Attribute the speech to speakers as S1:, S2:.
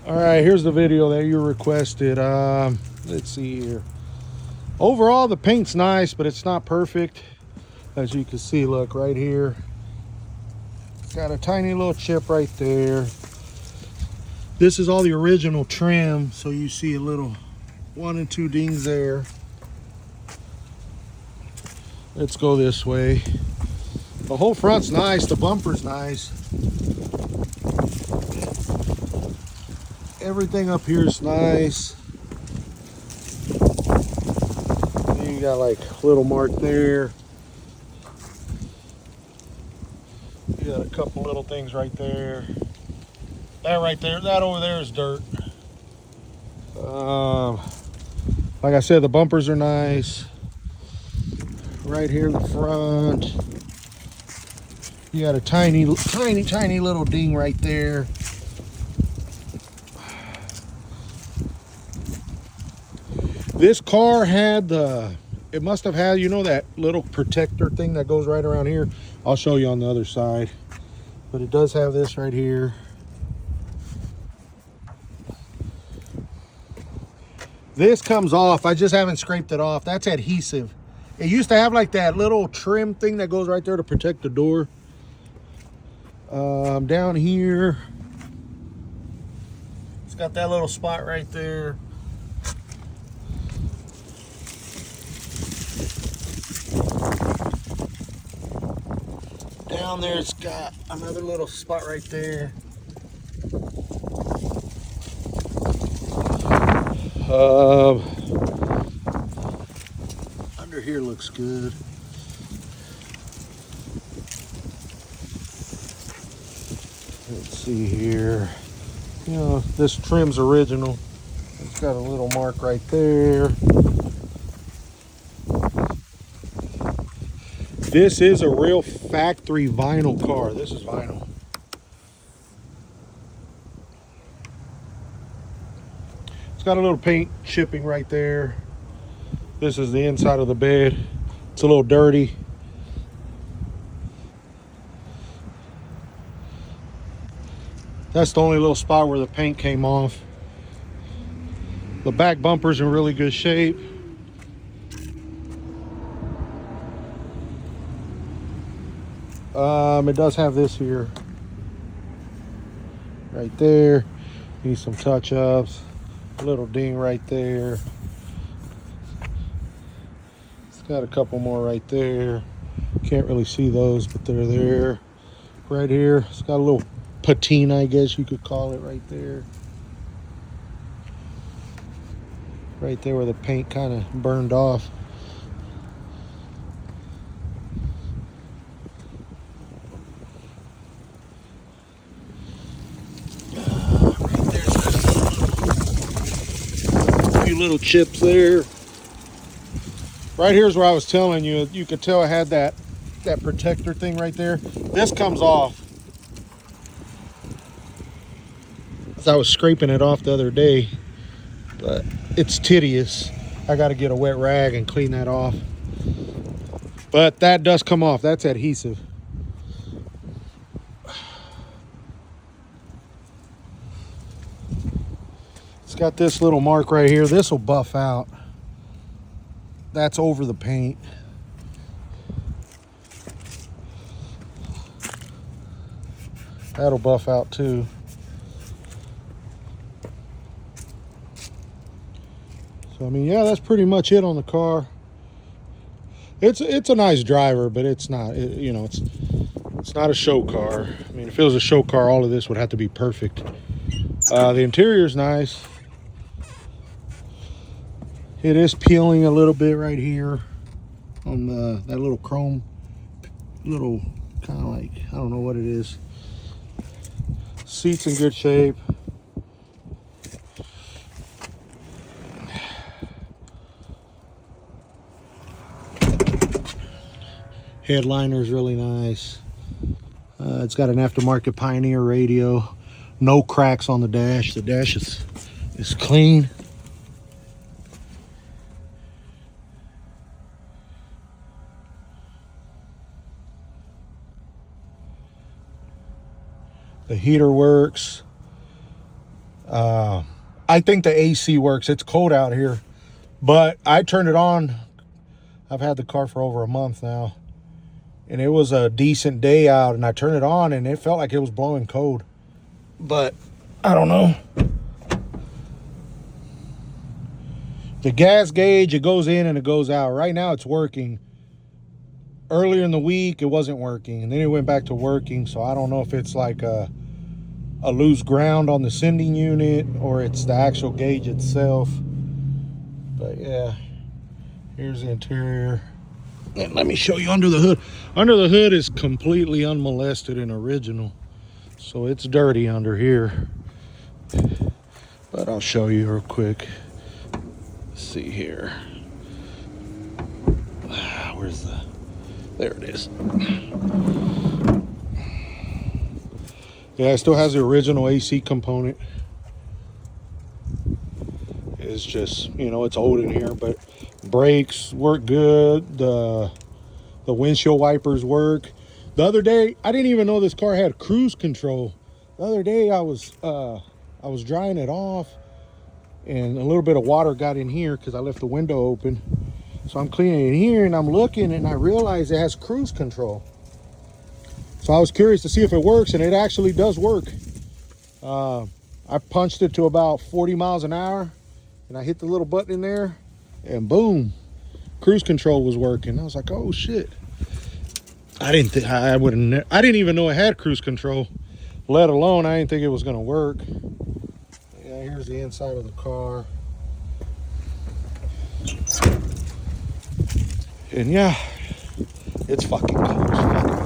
S1: All right, here's the video that you requested. Let's see here. Overall, the paint's nice, but it's not perfect. As you can see, look right here. It's got a tiny little chip right there. This is all the original trim, so you see a little 1 and 2 dings there. Let's go this way. The whole front's nice, the bumper's nice. Everything up here is nice. You got like a little mark there. You got a couple little things right there. That right there, that over there is dirt. Like I said, the bumpers are nice. Right here in the front, you got a tiny little ding right there. This car had it must have had, you know, that little protector thing that goes right around here. I'll show you on the other side, but it does have this right here. This comes off. I just haven't scraped it off. That's adhesive. It used to have like that little trim thing that goes right there to protect the door. Down here, it's got that little spot right there. Down there, it's got another little spot right there. Under here looks good. Let's see here. You know, this trim's original. It's got a little mark right there. This is a real factory vinyl car. This is vinyl. It's got a little paint chipping right there. This is the inside of the bed. It's a little dirty. That's the only little spot where the paint came off. The back bumper's in really good shape. It does have this here. Right there. Needs some touch-ups. A little ding right there. It's got a couple more right there. Can't really see those, but they're there. Right here, it's got a little patina, I guess you could call it, right there. Right there where the paint kind of burned off. Right there's a few little chips there. Right here's where I was telling you. You could tell I had that protector thing right there. This comes off. As I was scraping it off the other day, but it's tedious. I got to get a wet rag and clean that off. But that does come off. That's adhesive. It's got this little mark right here. This will buff out. That's over the paint. That'll buff out too. So I mean, yeah, that's pretty much it on the car. It's a nice driver, but it's not. You know, it's not a show car. I mean, if it was a show car, all of this would have to be perfect. The interior's nice. It is peeling a little bit right here on that little chrome, little kind of like, I don't know what it is. Seat's in good shape. Headliner's really nice. It's got an aftermarket Pioneer radio. No cracks on the dash. The dash is clean. The heater works. I think the AC works. It's cold out here, but I turned it on. I've had the car for over a month now, and it was a decent day out, and I turned it on and it felt like it was blowing cold, but I don't know. The gas gauge, it goes in and it goes out. Right now it's working. Earlier in the week it wasn't working, and then it went back to working, so I don't know if it's like a loose ground on the sending unit or it's the actual gauge itself. But yeah, here's the interior. And let me show you under the hood. Under the hood is completely unmolested and original, so it's dirty under here, but I'll show you real quick. Let's see here. Where's the, there it is. Yeah, it still has the original AC component. It's just, you know, it's old in here, but brakes work good. The windshield wipers work. The other day, I didn't even know this car had cruise control. The other day, I was drying it off, and a little bit of water got in here because I left the window open. So I'm cleaning it here, and I'm looking, and I realized it has cruise control. So I was curious to see if it works, and it actually does work. I punched it to about 40 miles an hour, and I hit the little button in there, and boom, cruise control was working. I was like, oh shit. I didn't even know it had cruise control, let alone I didn't think it was gonna work. Yeah, here's the inside of the car. And yeah, it's fucking cold.